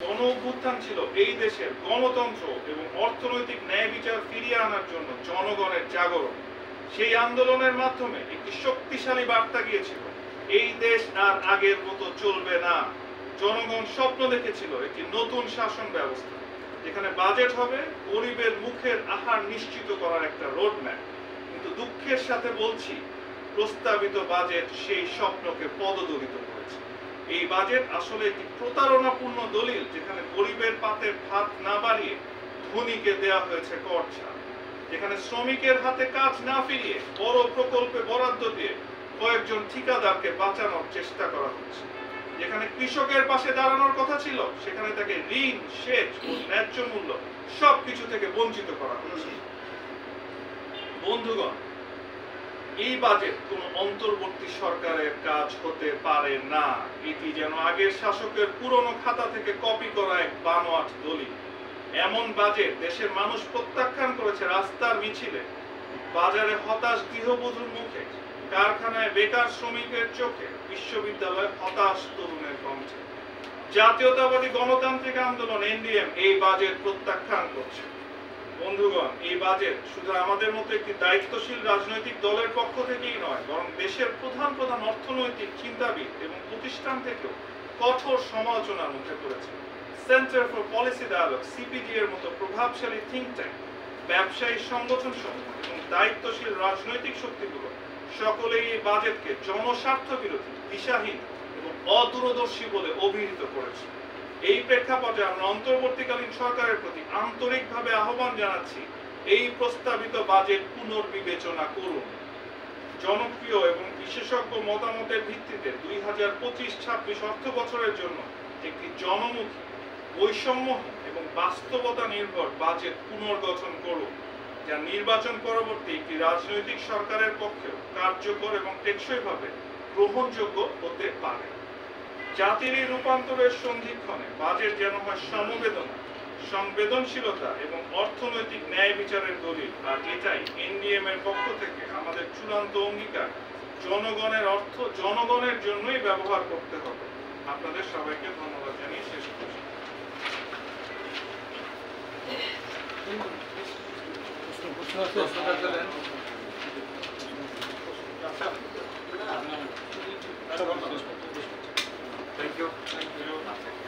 গণ-অভ্যুত্থান ছিল এই দেশের গণতন্ত্র এবং অর্থনৈতিক ন্যায় বিচার ফিরিয়ে আনার জন্য জনগণের জাগরণ। সেই আন্দোলনের মাধ্যমে একটি শক্তিশালী বার্তা গিয়েছিল, এই দেশ আর আগের মতো চলবে না। জনগণ স্বপ্ন দেখেছিল একটি নতুন শাসন ব্যবস্থা, যেখানে বাজেট হবে গরিবের মুখের আহার নিশ্চিত করার একটা রোডম্যাপ। কিন্তু দুঃখের সাথে বলছি, প্রস্তাবিত বাজেট সেই স্বপ্নকে পদদলিত করেছে। এই বাজেট আসলে একটি প্রতারণাপূর্ণ দলিল, যেখানে গরিবের পাতে ভাত না বাড়িয়ে ধনীকে দেয়া হয়েছে কর ছাড়, যেখানে শ্রমিকের হাতে কাজ না ফিরিয়ে বড় প্রকল্পে বরাদ্দ দিয়ে কয়েকজন ঠিকাদারকে বাঁচানোর চেষ্টা করা হচ্ছে, যেখানে কৃষকের পাশে দাঁড়ানোর কথা ছিল সেখানে তাকে ঋণ, সেচ ও ন্যায্য মূল্য সবকিছু থেকে বঞ্চিত করা হচ্ছে। বন্ধুগণ, এই বাজেট কোনো অন্তর্বর্তী সরকারের কাজ হতে পারে না। এটি যেন আগের শাসকের পুরনো খাতা থেকে কপি করা এক বানোয়াট দলিল। এমন বাজেট দেশের মানুষ প্রত্যাখ্যান করেছে রাস্তার মিছিলে, বাজারে হতাশ গৃহবধূর মুখে, কারখানায় বেকার শ্রমিকের চোখে, বিশ্ববিদ্যালয়ে হতাশ তরুণের কণ্ঠে। জাতীয়তাবাদী গণতান্ত্রিক আন্দোলন এনডিএম এই বাজেট প্রত্যাখ্যান করছে। বন্ধুগণ, এই বাজেট শুধু আমাদের মতো একটি দায়িত্বশীল রাজনৈতিক দলের পক্ষ থেকেই নয়, বরং দেশের প্রধান প্রধান অর্থনৈতিক চিন্তাবিদ এবং প্রতিষ্ঠান থেকেও কঠোর সমালোচনার মুখে পড়েছে। Centre for Policy Dialogue CPD এর মতো প্রভাবশালী থিঙ্ক ট্যাঙ্ক, ব্যবসায়ী সংগঠন সমূহ এবং দায়িত্বশীল রাজনৈতিক শক্তিগুলো সকলেই এই বাজেটকে জনস্বার্থ বিরোধী, দিশাহীন এবং অদূরদর্শী বলে অভিহিত করেছে। এই প্রেক্ষাপটে আমরা অন্তর্বর্তীকালীন সরকারের প্রতি আন্তরিকভাবে আহ্বান জানাচ্ছি, এই প্রস্তাবিত বাজেট পুনর্বিবেচনা করুন। জনপ্রিয় এবং বিশেষজ্ঞ মতামতের ভিত্তিতে 2025-26 অর্থ বছরের জন্য একটি জনমুখী, বৈষম্যহীন এবং বাস্তবতা নির্ভর বাজেট পুনর্গঠন করুন, যা নির্বাচন পরবর্তী একটি রাজনৈতিক সরকারের পক্ষেও কার্যকর এবং টেকসইভাবে গ্রহণযোগ্য হতে পারে। জাতির এই রূপান্তরের সন্ধিক্ষণে বাজেট যেন হয় সমবেদনা, সংবেদনশীলতা এবং অর্থনৈতিক ন্যায় বিচারের দলিল। আর এটাই এনডিএম এর পক্ষ থেকে আমাদের চূড়ান্ত অঙ্গীকার, জনগণের অর্থ জনগণের জন্যই ব্যবহার করতে হবে। আপনাদের সবাইকে ধন্যবাদ জানিয়ে শেষ করছি। Thank you.